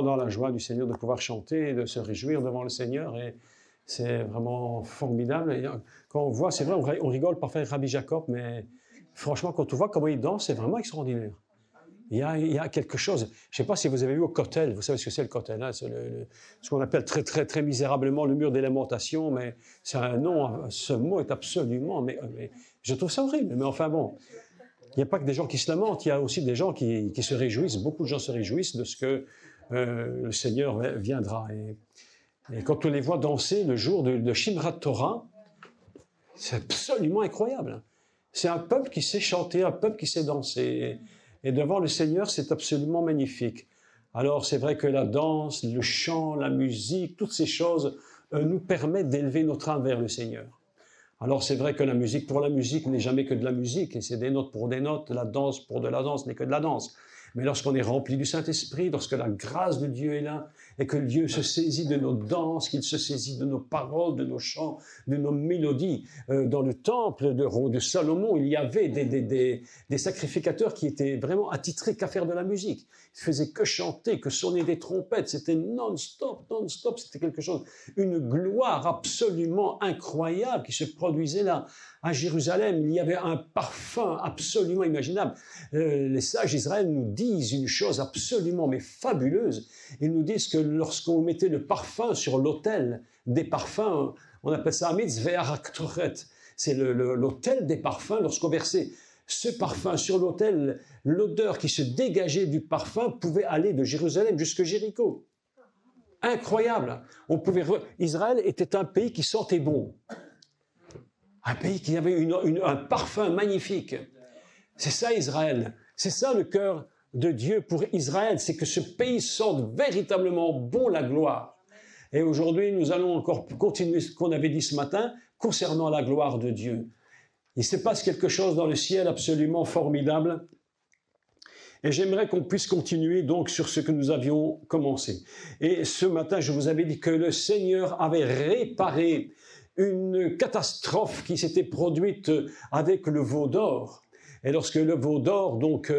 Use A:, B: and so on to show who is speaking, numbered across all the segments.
A: vraiment dans la joie du Seigneur de pouvoir chanter et de se réjouir devant le Seigneur. Et c'est vraiment formidable. Et quand on voit, c'est vrai, on rigole parfois avec Rabbi Jacob, mais franchement, quand on voit comment il danse, c'est vraiment extraordinaire. Il y a quelque chose. Je ne sais pas si vous avez vu au Kotel, vous savez ce que c'est le Kotel, hein? C'est ce qu'on appelle très, très, très misérablement le mur des lamentations, mais c'est un nom, ce mot est absolument, mais je trouve ça horrible, mais enfin bon. Il n'y a pas que des gens qui se lamentent, il y a aussi des gens qui se réjouissent, beaucoup de gens se réjouissent de ce que le Seigneur viendra. Et quand on les voit danser le jour de Shimrat Torah, c'est absolument incroyable. C'est un peuple qui sait chanter, un peuple qui sait danser. Et devant le Seigneur, c'est absolument magnifique. Alors, c'est vrai que la danse, le chant, la musique, toutes ces choses nous permettent d'élever notre âme vers le Seigneur. Alors, c'est vrai que la musique pour la musique n'est jamais que de la musique, et c'est des notes pour des notes, la danse pour de la danse n'est que de la danse. Mais lorsqu'on est rempli du Saint-Esprit, lorsque la grâce de Dieu est là, et que Dieu se saisit de nos danses, qu'il se saisit de nos paroles, de nos chants, de nos mélodies. Dans le temple de Salomon, il y avait des sacrificateurs qui étaient vraiment attitrés qu'à faire de la musique. Ils faisaient que chanter, que sonner des trompettes. C'était non-stop. C'était quelque chose, une gloire absolument incroyable qui se produisait là. À Jérusalem, il y avait un parfum absolument imaginable. Les sages d'Israël nous disent une chose absolument mais fabuleuse. Ils nous disent que lorsqu'on mettait le parfum sur l'autel des parfums, on appelle ça Amitz Ve'araktoret. C'est l'autel des parfums. Lorsqu'on versait ce parfum sur l'autel, l'odeur qui se dégageait du parfum pouvait aller de Jérusalem jusqu'à Jéricho. Incroyable. Israël était un pays qui sentait bon. Un pays qui avait un parfum magnifique. C'est ça Israël. C'est ça le cœur de Dieu pour Israël. C'est que ce pays sente véritablement bon la gloire. Et aujourd'hui, nous allons encore continuer ce qu'on avait dit ce matin concernant la gloire de Dieu. Il se passe quelque chose dans le ciel absolument formidable. Et j'aimerais qu'on puisse continuer donc sur ce que nous avions commencé. Et ce matin, je vous avais dit que le Seigneur avait réparé une catastrophe qui s'était produite avec le veau d'or. Et lorsque le veau d'or, donc,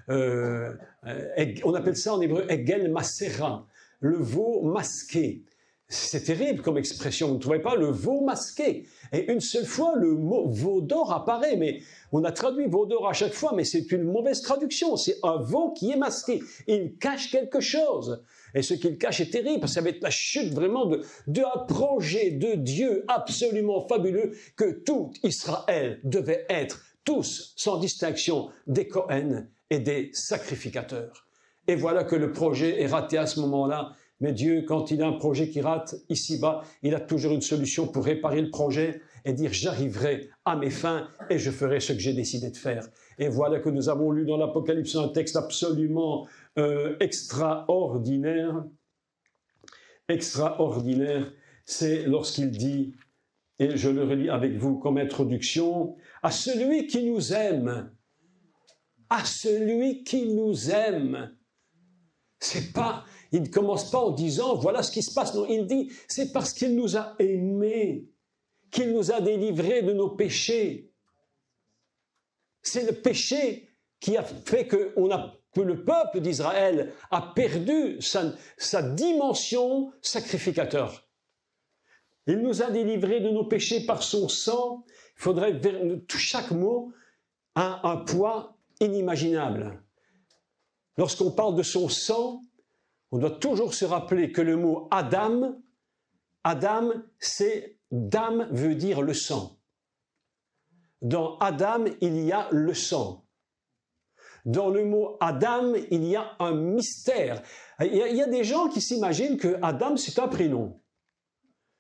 A: on appelle ça en hébreu Egel Masera, le veau masqué. C'est terrible comme expression, vous ne trouvez pas? Le veau masqué. Et une seule fois, le mot veau d'or apparaît, mais on a traduit veau d'or à chaque fois, mais c'est une mauvaise traduction. C'est un veau qui est masqué. Il cache quelque chose. Et ce qu'il cache est terrible, parce que ça va être la chute vraiment d'un projet de Dieu absolument fabuleux que tout Israël devait être, tous, sans distinction, des Kohen et des sacrificateurs. Et voilà que le projet est raté à ce moment-là. Mais Dieu, quand il a un projet qui rate ici-bas, il a toujours une solution pour réparer le projet et dire « j'arriverai à mes fins et je ferai ce que j'ai décidé de faire ». Et voilà que nous avons lu dans l'Apocalypse un texte absolument extraordinaire. Extraordinaire, c'est lorsqu'il dit, et je le relis avec vous comme introduction, « à celui qui nous aime ». À celui qui nous aime. C'est pas, il ne commence pas en disant, voilà ce qui se passe. Non, il dit, c'est parce qu'il nous a aimés, qu'il nous a délivrés de nos péchés. C'est le péché qui a fait que le peuple d'Israël a perdu sa dimension sacrificateur. Il nous a délivrés de nos péchés par son sang. Il faudrait, chaque mot a un poids inimaginable. Lorsqu'on parle de son sang, on doit toujours se rappeler que le mot Adam, c'est Dam veut dire le sang. Dans Adam, il y a le sang. Dans le mot Adam, il y a un mystère. Il y a des gens qui s'imaginent que Adam, c'est un prénom.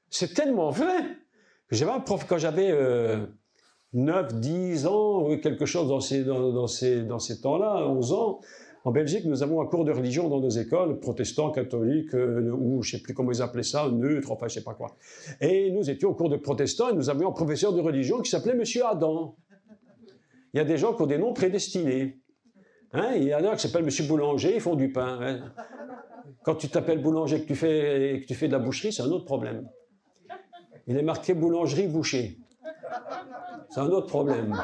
A: C'est tellement vrai. J'avais un prof quand j'avais 9, 10 ans, quelque chose dans ces temps-là, 11 ans. En Belgique, nous avons un cours de religion dans nos écoles, protestants, catholiques, ou je ne sais plus comment ils appelaient ça, neutres, enfin je ne sais pas quoi. Et nous étions au cours de protestants et nous avions un professeur de religion qui s'appelait Monsieur Adam. Il y a des gens qui ont des noms prédestinés. Hein, il y en a qui s'appellent Monsieur Boulanger, ils font du pain. Hein. Quand tu t'appelles boulanger et que tu fais de la boucherie, c'est un autre problème. Il est marqué boulangerie boucher. C'est un autre problème.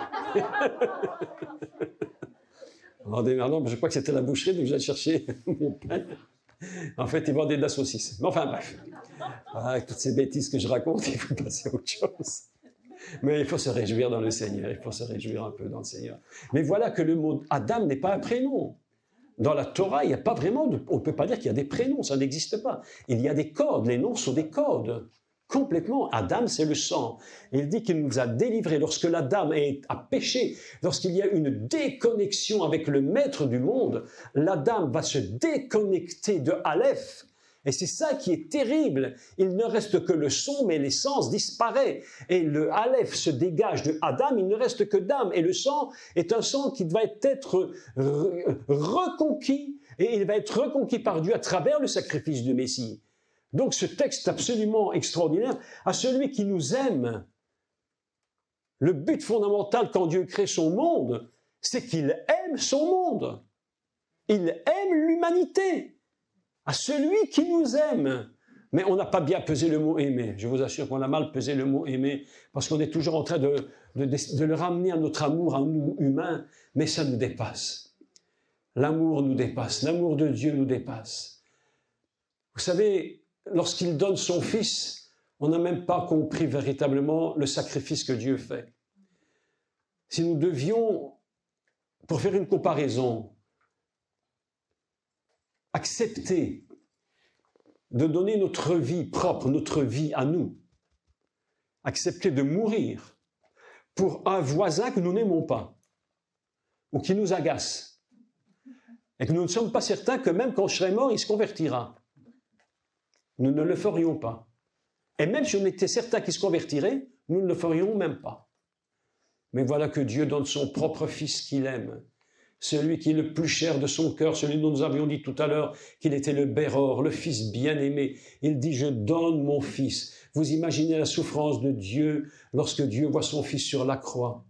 A: En démerdant, je crois que c'était la boucherie, donc j'allais chercher mon pain. En fait, ils vendaient de la saucisse. Mais enfin, bref. Avec toutes ces bêtises que je raconte, il faut passer à autre chose. Mais il faut se réjouir dans le Seigneur. Il faut se réjouir un peu dans le Seigneur. Mais voilà que le mot Adam n'est pas un prénom. Dans la Torah, il n'y a pas vraiment on ne peut pas dire qu'il y a des prénoms, ça n'existe pas. Il y a des codes, les noms sont des codes. Complètement, Adam, c'est le sang. Il dit qu'il nous a délivrés lorsque l'Adam a péché, lorsqu'il y a une déconnexion avec le maître du monde, l'Adam va se déconnecter de Aleph. Et c'est ça qui est terrible. Il ne reste que le son, mais l'essence disparaît. Et le Aleph se dégage de Adam, il ne reste que Dam. Et le sang est un sang qui va être reconquis. Et il va être reconquis par Dieu à travers le sacrifice du Messie. Donc ce texte absolument extraordinaire, à celui qui nous aime, le but fondamental quand Dieu crée son monde, c'est qu'il aime son monde. Il aime l'humanité. À celui qui nous aime. Mais on n'a pas bien pesé le mot aimer. Je vous assure qu'on a mal pesé le mot aimer, parce qu'on est toujours en train de le ramener à notre amour, à nous humains, mais ça nous dépasse. L'amour nous dépasse, l'amour de Dieu nous dépasse. Vous savez, lorsqu'il donne son Fils, on n'a même pas compris véritablement le sacrifice que Dieu fait. Si nous devions, pour faire une comparaison, accepter de donner notre vie propre, notre vie à nous, accepter de mourir pour un voisin que nous n'aimons pas ou qui nous agace et que nous ne sommes pas certains que même quand je serai mort, il se convertira. Nous ne le ferions pas. Et même si on était certain qu'il se convertirait, nous ne le ferions même pas. Mais voilà que Dieu donne son propre Fils qu'il aime, celui qui est le plus cher de son cœur, celui dont nous avions dit tout à l'heure qu'il était le Béror, le Fils bien-aimé. Il dit « Je donne mon Fils ». Vous imaginez la souffrance de Dieu lorsque Dieu voit son Fils sur la croix.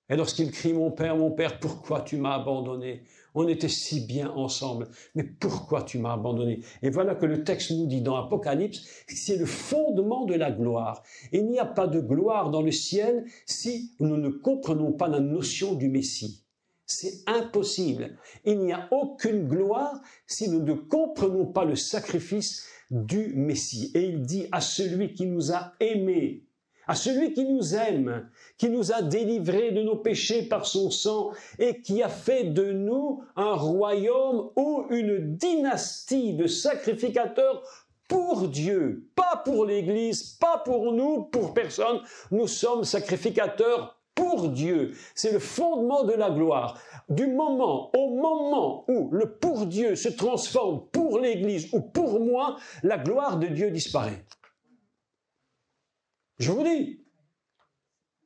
A: Et lorsqu'il crie « Mon Père, pourquoi tu m'as abandonné ?» On était si bien ensemble, mais pourquoi tu m'as abandonné? Et voilà que le texte nous dit dans Apocalypse, c'est le fondement de la gloire. Il n'y a pas de gloire dans le ciel si nous ne comprenons pas la notion du Messie. C'est impossible. Il n'y a aucune gloire si nous ne comprenons pas le sacrifice du Messie. Et il dit à celui qui nous a aimés, à celui qui nous aime, qui nous a délivrés de nos péchés par son sang et qui a fait de nous un royaume ou une dynastie de sacrificateurs pour Dieu, pas pour l'Église, pas pour nous, pour personne. Nous sommes sacrificateurs pour Dieu. C'est le fondement de la gloire. Du moment au moment où le pour Dieu se transforme pour l'Église ou pour moi, la gloire de Dieu disparaît. Je vous dis,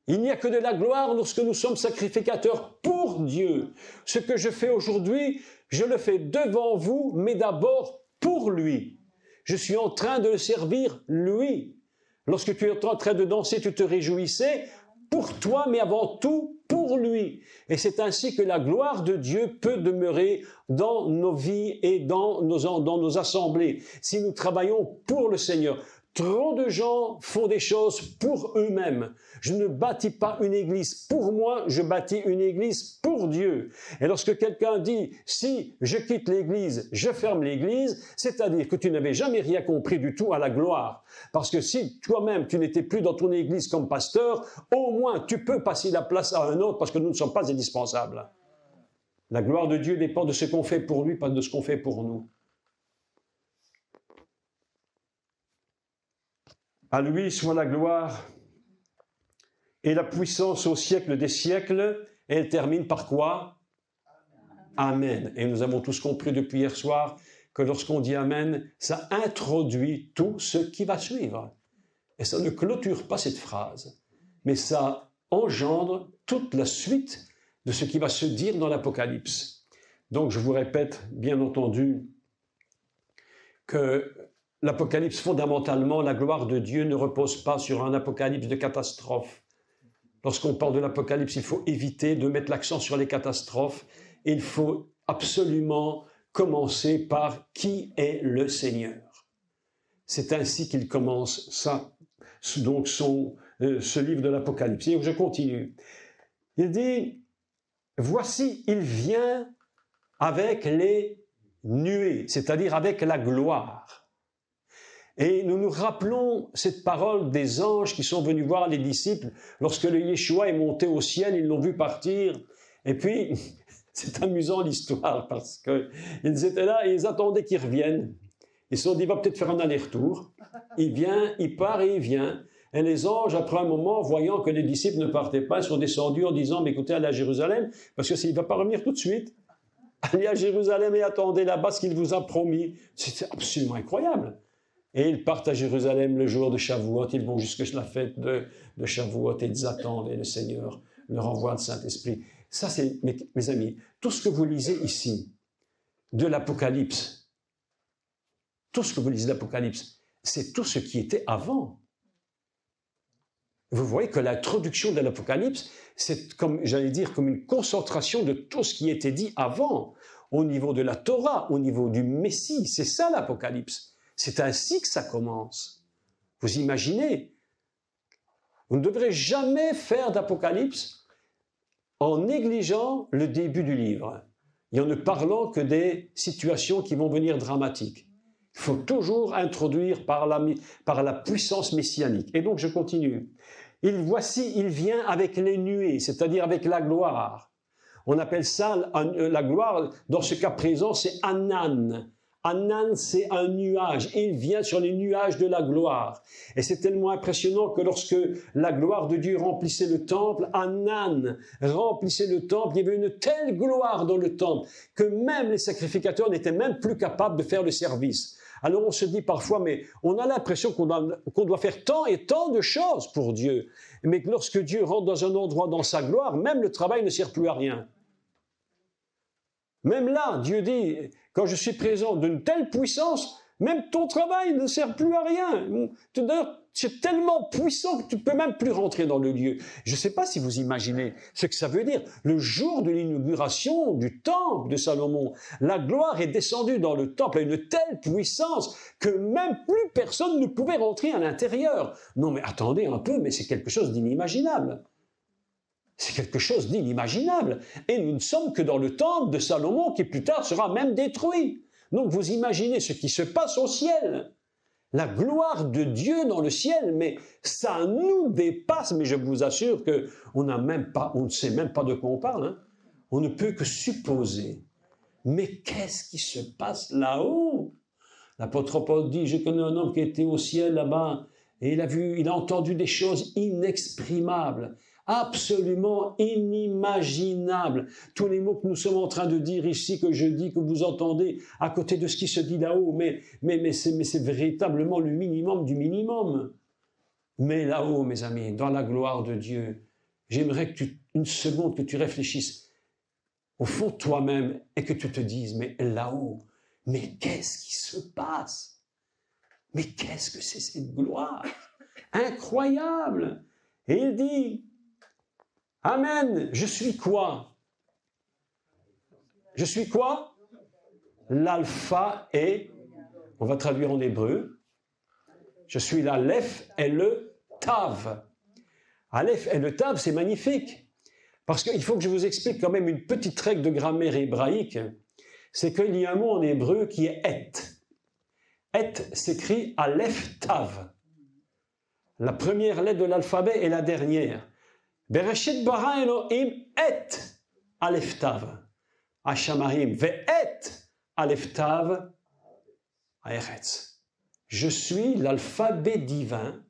A: il n'y a que de la gloire lorsque nous sommes sacrificateurs pour Dieu. Ce que je fais aujourd'hui, je le fais devant vous, mais d'abord pour lui. Je suis en train de le servir lui. Lorsque tu es en train de danser, tu te réjouissais pour toi, mais avant tout pour lui. Et c'est ainsi que la gloire de Dieu peut demeurer dans nos vies et dans nos assemblées. Si nous travaillons pour le Seigneur, trop de gens font des choses pour eux-mêmes. Je ne bâtis pas une église pour moi, je bâtis une église pour Dieu. Et lorsque quelqu'un dit, si je quitte l'église, je ferme l'église, c'est-à-dire que tu n'avais jamais rien compris du tout à la gloire. Parce que si toi-même tu n'étais plus dans ton église comme pasteur, au moins tu peux passer la place à un autre parce que nous ne sommes pas indispensables. La gloire de Dieu dépend de ce qu'on fait pour lui, pas de ce qu'on fait pour nous. À lui soit la gloire et la puissance au siècle des siècles. Et elle termine par quoi? Amen. Et nous avons tous compris depuis hier soir que lorsqu'on dit Amen, ça introduit tout ce qui va suivre. Et ça ne clôture pas cette phrase, mais ça engendre toute la suite de ce qui va se dire dans l'Apocalypse. Donc je vous répète, bien entendu, que l'Apocalypse, fondamentalement, la gloire de Dieu ne repose pas sur un apocalypse de catastrophe. Lorsqu'on parle de l'Apocalypse, il faut éviter de mettre l'accent sur les catastrophes. Il faut absolument commencer par qui est le Seigneur. C'est ainsi qu'il commence donc ce livre de l'Apocalypse. Et je continue. Il dit, voici, il vient avec les nuée, c'est-à-dire avec la gloire. Et nous nous rappelons cette parole des anges qui sont venus voir les disciples lorsque le Yeshua est monté au ciel, ils l'ont vu partir. Et puis, c'est amusant l'histoire parce qu'ils étaient là et ils attendaient qu'il revienne. Ils se sont dit, il va peut-être faire un aller-retour. Il vient, il part et il vient. Et les anges, après un moment, voyant que les disciples ne partaient pas, sont descendus en disant, mais écoutez, allez à Jérusalem, parce que s'il ne va pas revenir tout de suite, allez à Jérusalem et attendez là-bas ce qu'il vous a promis. C'était absolument incroyable. Et ils partent à Jérusalem le jour de Shavuot, ils vont jusqu'à la fête de Shavuot et ils attendent et le Seigneur leur envoie le Saint-Esprit. Ça, c'est, mes amis, tout ce que vous lisez ici de l'Apocalypse, tout ce que vous lisez de l'Apocalypse, c'est tout ce qui était avant. Vous voyez que l'introduction de l'Apocalypse, c'est comme, j'allais dire, comme une concentration de tout ce qui était dit avant, au niveau de la Torah, au niveau du Messie. C'est ça l'Apocalypse. C'est ainsi que ça commence. Vous imaginez? Vous ne devrez jamais faire d'Apocalypse en négligeant le début du livre et en ne parlant que des situations qui vont venir dramatiques. Il faut toujours introduire par la puissance messianique. Et donc, je continue. Voici, il vient avec les nuées, c'est-à-dire avec la gloire. On appelle ça la gloire, dans ce cas présent, c'est Anan. Anan, c'est un nuage. Il vient sur les nuages de la gloire. Et c'est tellement impressionnant que lorsque la gloire de Dieu remplissait le temple, Anan remplissait le temple, il y avait une telle gloire dans le temple que même les sacrificateurs n'étaient même plus capables de faire le service. Alors on se dit parfois, mais on a l'impression qu'on doit faire tant et tant de choses pour Dieu. Mais que lorsque Dieu rentre dans un endroit dans sa gloire, même le travail ne sert plus à rien. Même là, Dieu dit, quand je suis présent d'une telle puissance, même ton travail ne sert plus à rien. D'ailleurs, c'est tellement puissant que tu ne peux même plus rentrer dans le lieu. Je ne sais pas si vous imaginez ce que ça veut dire. Le jour de l'inauguration du temple de Salomon, la gloire est descendue dans le temple à une telle puissance que même plus personne ne pouvait rentrer à l'intérieur. Non mais attendez un peu, mais c'est quelque chose d'inimaginable. C'est quelque chose d'inimaginable. Et nous ne sommes que dans le temple de Salomon qui plus tard sera même détruit. Donc vous imaginez ce qui se passe au ciel. La gloire de Dieu dans le ciel, mais ça nous dépasse. Mais je vous assure qu'on ne sait même pas de quoi on parle. Hein. On ne peut que supposer. Mais qu'est-ce qui se passe là-haut? L'apôtre Paul dit, je connais un homme qui était au ciel là-bas et il a entendu des choses inexprimables. Absolument inimaginable. Tous les mots que nous sommes en train de dire ici, que je dis, que vous entendez, à côté de ce qui se dit là-haut, mais c'est véritablement le minimum du minimum. Mais là-haut, mes amis, dans la gloire de Dieu, j'aimerais une seconde que tu réfléchisses au fond de toi-même et que tu te dises, mais là-haut, mais qu'est-ce qui se passe? Mais qu'est-ce que c'est cette gloire? Incroyable! Et il dit, Amen, je suis quoi? Je suis quoi? L'alpha et, on va traduire en hébreu, je suis l'Aleph et le Tav. Aleph et le Tav, c'est magnifique. Parce qu'il faut que je vous explique quand même une petite règle de grammaire hébraïque. C'est qu'il y a un mot en hébreu qui est et. Et s'écrit Aleph Tav. La première lettre de l'alphabet est la dernière. Bereshit bara Elohim et Aleph Tav. Hashamayim ve'et Aleph Tav haaretz. Je suis l'alphabet divin.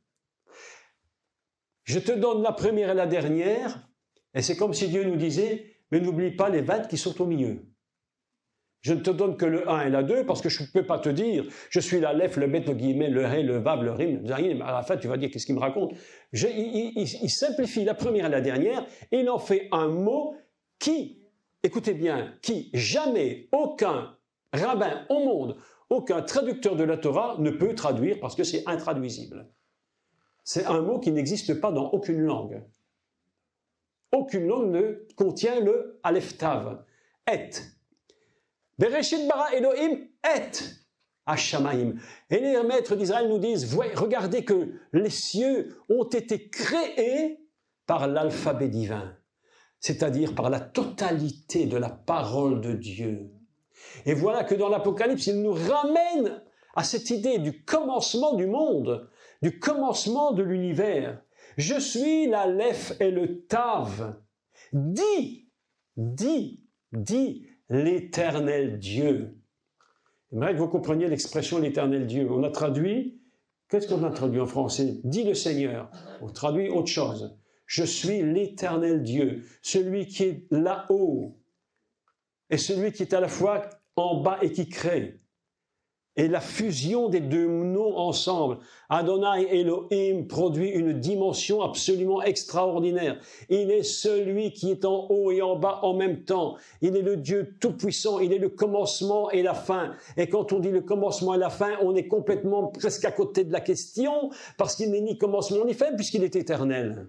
A: Je te donne la première et la dernière, et c'est comme si Dieu nous disait, mais n'oublie pas les 20 qui sont au milieu. Je ne te donne que le 1 et la 2, parce que je ne peux pas te dire, je suis l'Aleph, le Bet, le Guillemets, le Ré, le Vav, le Rim, à la fin tu vas dire, qu'est-ce qu'il me raconte? Il simplifie la première et la dernière, et il en fait un mot qui, écoutez bien, qui jamais aucun rabbin au monde, aucun traducteur de la Torah ne peut traduire, parce que c'est intraduisible. C'est un mot qui n'existe pas dans aucune langue. Aucune langue ne contient le Aleph Tav. Et. Bereshit bara Elohim et Hashamayim. Et les maîtres d'Israël nous disent, regardez que les cieux ont été créés par l'alphabet divin, c'est-à-dire par la totalité de la parole de Dieu. Et voilà que dans l'Apocalypse, il nous ramène à cette idée du commencement du monde, du commencement de l'univers. Je suis l'Aleph et le Tav. Dit l'Éternel Dieu. J'aimerais que vous compreniez l'expression l'Éternel Dieu. On a traduit, qu'est-ce qu'on a traduit en français? Dit le Seigneur. On traduit autre chose. Je suis l'Éternel Dieu, celui qui est là-haut et celui qui est à la fois en bas et qui crée. Et la fusion des deux noms ensemble, Adonai Elohim, produit une dimension absolument extraordinaire. Il est celui qui est en haut et en bas en même temps. Il est le Dieu tout-puissant, il est le commencement et la fin. Et quand on dit le commencement et la fin, on est complètement presque à côté de la question, parce qu'il n'est ni commencement ni fin, puisqu'il est éternel.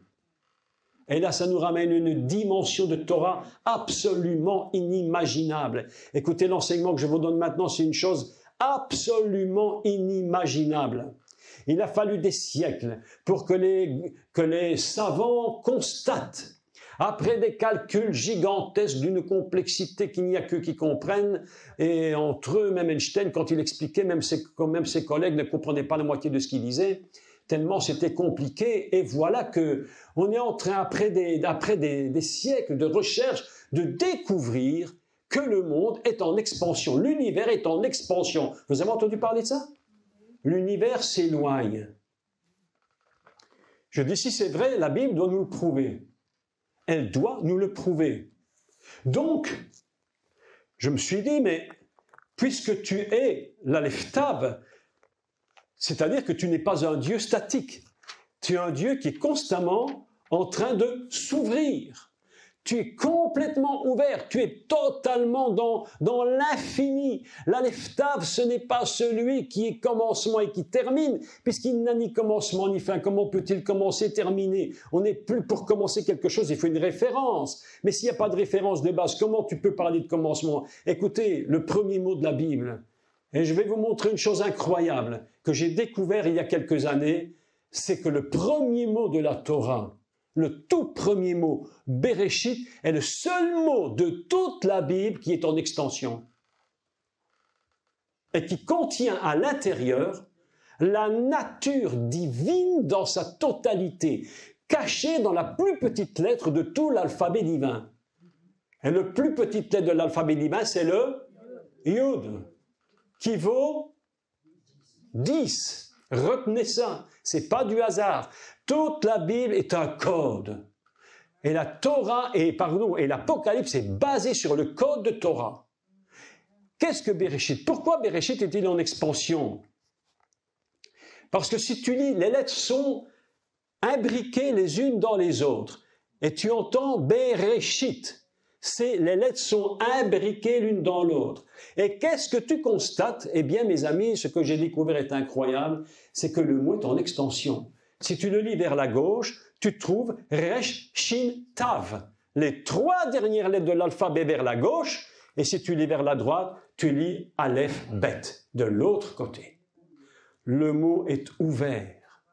A: Et là, ça nous ramène une dimension de Torah absolument inimaginable. Écoutez, l'enseignement que je vous donne maintenant, c'est une chose absolument inimaginable. Il a fallu des siècles pour que les savants constatent, après des calculs gigantesques d'une complexité qu'il n'y a qu'eux qui comprennent, et entre eux, même Einstein, quand il expliquait, même ses collègues ne comprenaient pas la moitié de ce qu'il disait, tellement c'était compliqué. Et voilà que on est en train, après des siècles de recherche, de découvrir que le monde est en expansion, l'univers est en expansion. Vous avez entendu parler de ça? L'univers s'éloigne. Je dis, si c'est vrai, la Bible doit nous le prouver. Elle doit nous le prouver. Donc, je me suis dit, mais puisque tu es l'Aleph Tav, c'est-à-dire que tu n'es pas un Dieu statique. Tu es un Dieu qui est constamment en train de s'ouvrir. Tu es complètement ouvert, tu es totalement dans l'infini. L'Aleph Tav, ce n'est pas celui qui est commencement et qui termine, puisqu'il n'a ni commencement ni fin. Comment peut-il commencer, terminer? On n'est plus pour commencer quelque chose, il faut une référence. Mais s'il n'y a pas de référence de base, comment tu peux parler de commencement? Écoutez, le premier mot de la Bible, et je vais vous montrer une chose incroyable que j'ai découvert il y a quelques années, c'est que le premier mot de la Torah, le tout premier mot, Bereshit, est le seul mot de toute la Bible qui est en extension et qui contient à l'intérieur la nature divine dans sa totalité, cachée dans la plus petite lettre de tout l'alphabet divin. Et la plus petite lettre de l'alphabet divin, c'est le Yud, qui vaut 10. Retenez ça, c'est pas du hasard. Toute la Bible est un code. Et la Torah, et l'Apocalypse est basé sur le code de Torah. Qu'est-ce que Bereshit? Pourquoi Bereshit est-il en expansion? Parce que si tu lis, les lettres sont imbriquées les unes dans les autres. Et tu entends Bereshit. Les lettres sont imbriquées l'une dans l'autre. Et qu'est-ce que tu constates? Eh bien, mes amis, ce que j'ai découvert est incroyable, c'est que le mot est en extension. Si tu le lis vers la gauche, tu trouves Resh, Shin, Tav. Les 3 dernières lettres de l'alphabet vers la gauche, et si tu lis vers la droite, tu lis Aleph, Bet, de l'autre côté. Le mot est ouvert.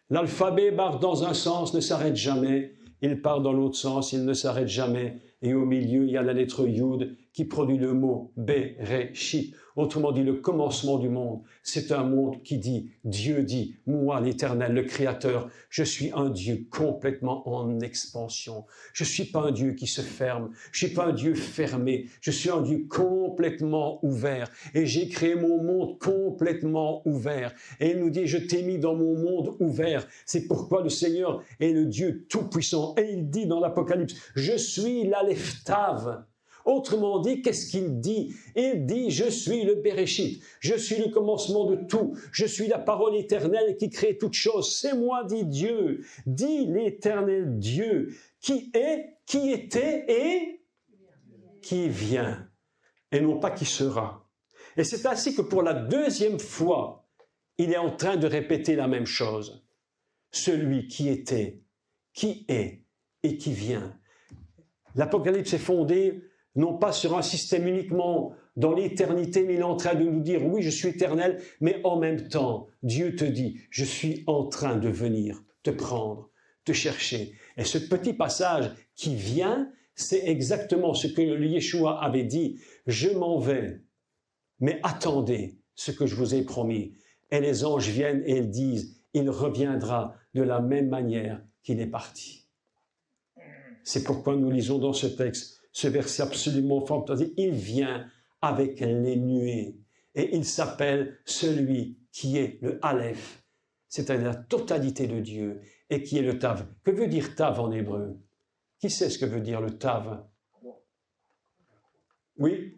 A: L'alphabet part dans un sens, ne s'arrête jamais. Il part dans l'autre sens, il ne s'arrête jamais. Et au milieu, il y a la lettre Yud qui produit le mot Bereshit. Autrement dit, le commencement du monde. C'est un monde qui dit, Dieu dit, moi l'Éternel, le Créateur, je suis un Dieu complètement en expansion. Je suis pas un Dieu qui se ferme. Je suis pas un Dieu fermé. Je suis un Dieu complètement ouvert. Et j'ai créé mon monde complètement ouvert. Et il nous dit, je t'ai mis dans mon monde ouvert. C'est pourquoi le Seigneur est le Dieu tout-puissant. Et il dit dans l'Apocalypse, je suis l'Aleph Tav. Autrement dit, qu'est-ce qu'il dit? Il dit, je suis le Bereshit, je suis le commencement de tout, je suis la parole éternelle qui crée toutes choses. C'est moi, dit Dieu, dit l'Éternel Dieu, qui est, qui était et qui vient, et non pas qui sera. Et c'est ainsi que pour la 2e fois, il est en train de répéter la même chose. Celui qui était, qui est et qui vient. L'Apocalypse est fondé non pas sur un système uniquement dans l'éternité, mais il est en train de nous dire, oui, je suis éternel, mais en même temps, Dieu te dit, je suis en train de venir te prendre, te chercher. Et ce petit passage qui vient, c'est exactement ce que le Yeshua avait dit, je m'en vais, Mais attendez ce que je vous ai promis. Et les anges viennent et ils disent, il reviendra de la même manière qu'il est parti. C'est pourquoi nous lisons dans ce texte ce verset absolument fantastique. Il vient avec les nuées et il s'appelle celui qui est le Aleph, c'est-à-dire la totalité de Dieu, et qui est le Tav. Que veut dire Tav en hébreu? Qui sait ce que veut dire le Tav? Oui?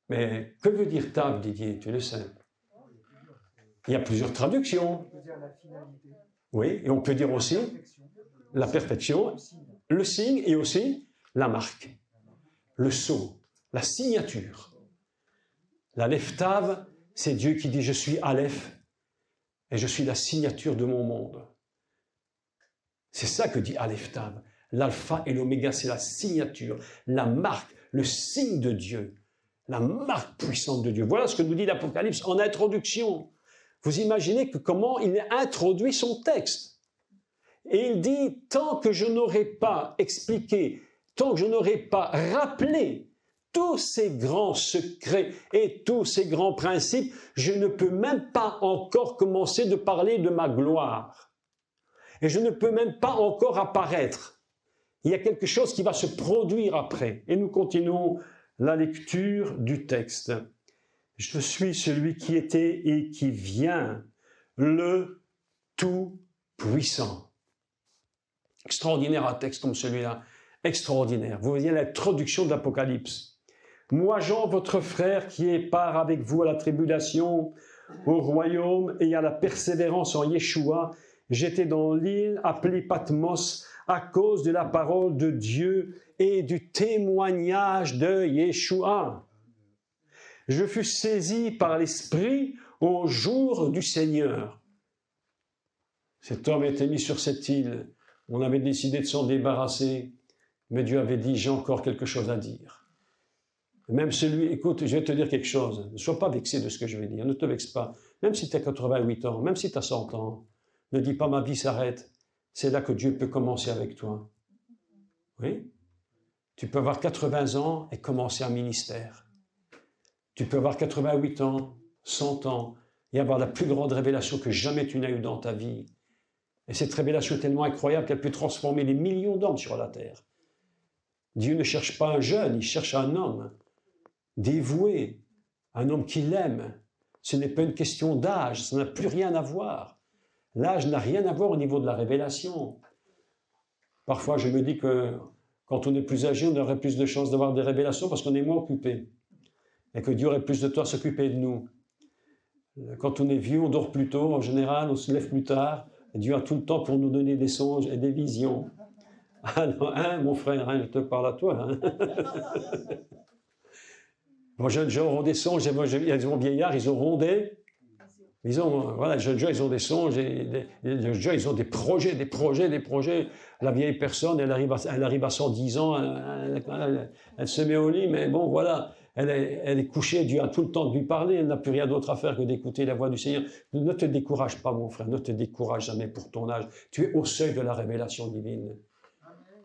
A: Mais que veut dire Tav, Didier? Tu le sais. Il y a plusieurs traductions. Oui, et on peut dire aussi la perfection, le signe et aussi la marque, le sceau, la signature. L'Aleph Tav, c'est Dieu qui dit « Je suis Aleph et je suis la signature de mon monde ». C'est ça que dit Aleph Tav. L'alpha et l'oméga, c'est la signature, la marque, le signe de Dieu, la marque puissante de Dieu. Voilà ce que nous dit l'Apocalypse en introduction. Vous imaginez que comment il introduit son texte. Et il dit, tant que je n'aurai pas expliqué, tant que je n'aurai pas rappelé tous ces grands secrets et tous ces grands principes, je ne peux même pas encore commencer de parler de ma gloire. Et je ne peux même pas encore apparaître. Il y a quelque chose qui va se produire après. Et nous continuons la lecture du texte. Je suis celui qui était et qui vient, le Tout-Puissant. Extraordinaire un texte comme celui-là, extraordinaire. Vous voyez l'introduction de l'Apocalypse. Moi, Jean, votre frère, qui est part avec vous à la tribulation, au royaume et à la persévérance en Yeshua, j'étais dans l'île appelée Patmos à cause de la parole de Dieu et du témoignage de Yeshua. Je fus saisi par l'Esprit au jour du Seigneur. Cet homme était mis sur cette île. On avait décidé de s'en débarrasser, mais Dieu avait dit, j'ai encore quelque chose à dire. Même celui, écoute, je vais te dire quelque chose, ne sois pas vexé de ce que je vais dire, ne te vexe pas. Même si tu as 88 ans, même si tu as 100 ans, ne dis pas ma vie s'arrête. C'est là que Dieu peut commencer avec toi. Oui? Tu peux avoir 80 ans et commencer un ministère. Tu peux avoir 88 ans, 100 ans, et avoir la plus grande révélation que jamais tu n'as eue dans ta vie. Et cette révélation est tellement incroyable qu'elle peut transformer les millions d'hommes sur la terre. Dieu ne cherche pas un jeune, il cherche un homme dévoué, un homme qui l'aime. Ce n'est pas une question d'âge, ça n'a plus rien à voir. L'âge n'a rien à voir au niveau de la révélation. Parfois, je me dis que quand on est plus âgé, on aurait plus de chances d'avoir des révélations parce qu'on est moins occupé. Et que Dieu aurait plus de temps à s'occuper de nous. Quand on est vieux, on dort plus tôt, en général, on se lève plus tard. Et Dieu a tout le temps pour nous donner des songes et des visions. Ah non, hein, mon frère, hein, je te parle à toi. Hein. Les jeunes gens auront des songes, et les vieillards, ils auront des... Voilà, les jeunes gens, ils ont des songes, et les jeunes gens, ils ont des projets. La vieille personne, elle arrive à 110 ans, elle se met au lit, mais bon, voilà, elle est couchée, Dieu a tout le temps de lui parler, elle n'a plus rien d'autre à faire que d'écouter la voix du Seigneur. Ne te décourage pas, mon frère, ne te décourage jamais pour ton âge. Tu es au seuil de la révélation divine.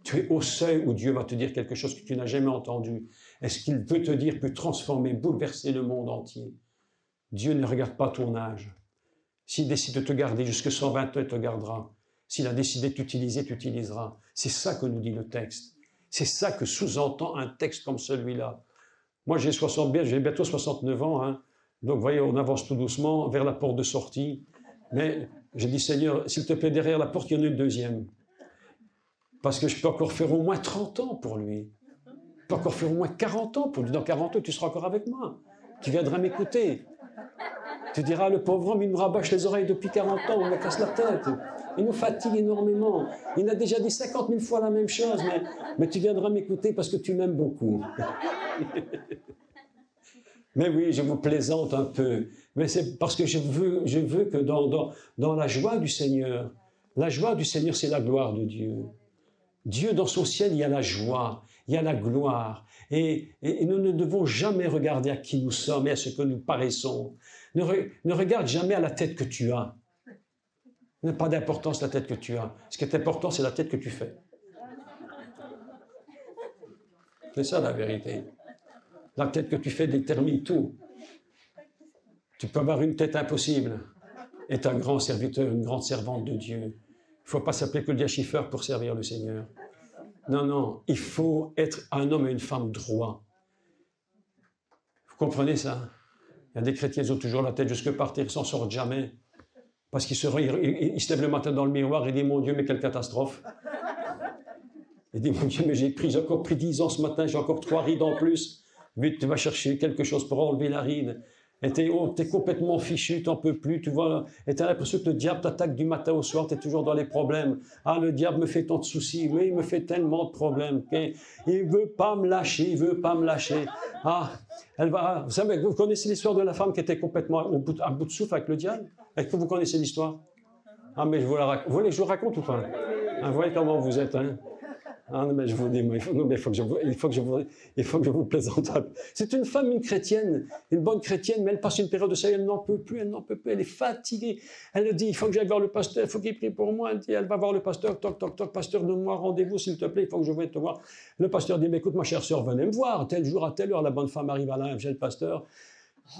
A: Tu es au seuil où Dieu va te dire quelque chose que tu n'as jamais entendu. Et ce qu'il peut te dire peut transformer, bouleverser le monde entier. Dieu ne regarde pas ton âge. S'il décide de te garder jusqu'à 120 ans, il te gardera. S'il a décidé de t'utiliser, tu utiliseras. C'est ça que nous dit le texte. C'est ça que sous-entend un texte comme celui-là. Moi, j'ai bientôt 69 ans. Hein. Donc, vous voyez, on avance tout doucement vers la porte de sortie. Mais j'ai dit, Seigneur, s'il te plaît, derrière la porte, il y en a une deuxième. Parce que je peux encore faire au moins 30 ans pour lui. Je peux encore faire au moins 40 ans pour lui. Dans 40 ans, tu seras encore avec moi. Tu viendras m'écouter. Tu diras, le pauvre homme, il nous rabâche les oreilles depuis 40 ans, il me casse la tête. Il nous fatigue énormément. Il a déjà dit 50 000 fois la même chose, mais tu viendras m'écouter parce que tu m'aimes beaucoup. Mais oui, je vous plaisante un peu. Mais c'est parce que je veux que dans la joie du Seigneur, c'est la gloire de Dieu. Dieu, dans son ciel, il y a la joie, il y a la gloire. Et nous ne devons jamais regarder à qui nous sommes et à ce que nous paraissons. Ne regarde jamais à la tête que tu as. Il n'a pas d'importance la tête que tu as. Ce qui est important, c'est la tête que tu fais. C'est ça la vérité. La tête que tu fais détermine tout. Tu peux avoir une tête impossible. Est un grand serviteur, une grande servante de Dieu. Il ne faut pas s'appeler que le diachifeur pour servir le Seigneur. Non, non, il faut être un homme et une femme droits. Vous comprenez ça? Il y a des chrétiens qui ont toujours la tête jusque par terre, ils s'en sortent jamais. Parce qu'ils se lèvent le matin dans le miroir et disent, mon Dieu, mais quelle catastrophe. Il dit, mon Dieu, mais j'ai encore pris 10 ans ce matin, j'ai encore 3 rides en plus. Vite, tu vas chercher quelque chose pour enlever la ride. Et t'es complètement fichu, t'en peux plus, tu vois. Et t'as l'impression que le diable t'attaque du matin au soir, t'es toujours dans les problèmes. Ah, le diable me fait tant de soucis, mais il me fait tellement de problèmes. Okay? Il veut pas me lâcher, il veut pas me lâcher. Ah, vous savez, vous connaissez l'histoire de la femme qui était complètement à bout de souffle avec le diable? Est-ce que vous connaissez l'histoire? Ah, mais je vous la raconte. Vous voulez que je vous raconte ou pas? Ah, vous voyez comment vous êtes, hein? Ah non, mais je vous dis, il faut que je vous plaisante. C'est une femme, une chrétienne, une bonne chrétienne, mais elle passe une période de sa vie, elle n'en peut plus, elle est fatiguée. Elle dit, il faut que j'aille voir le pasteur, il faut qu'il prie pour moi. Elle dit, elle va voir le pasteur, toc, toc, toc, pasteur, donne-moi rendez-vous, s'il te plaît, il faut que je vienne te voir. Le pasteur dit, mais écoute, ma chère sœur, venez me voir, tel jour, à telle heure, la bonne femme arrive à là, j'ai le pasteur.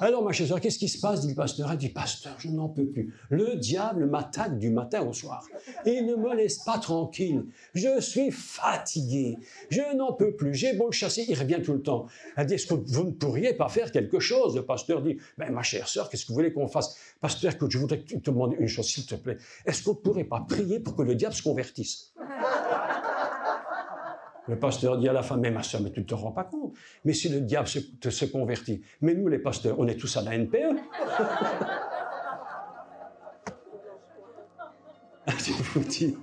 A: Alors, ma chère sœur, qu'est-ce qui se passe, dit le pasteur. Elle dit, pasteur, je n'en peux plus. Le diable m'attaque du matin au soir. Il ne me laisse pas tranquille. Je suis fatigué. Je n'en peux plus. J'ai beau le chasser, il revient tout le temps. Elle dit, est-ce que vous ne pourriez pas faire quelque chose? Le pasteur dit, ben, ma chère sœur, qu'est-ce que vous voulez qu'on fasse? Pasteur, écoute, je voudrais te demander une chose, s'il te plaît. Est-ce qu'on ne pourrait pas prier pour que le diable se convertisse? Le pasteur dit à la femme, mais ma soeur, mais tu ne te rends pas compte. Mais si le diable se convertit, mais nous les pasteurs, on est tous à la NPE. Je vous dis.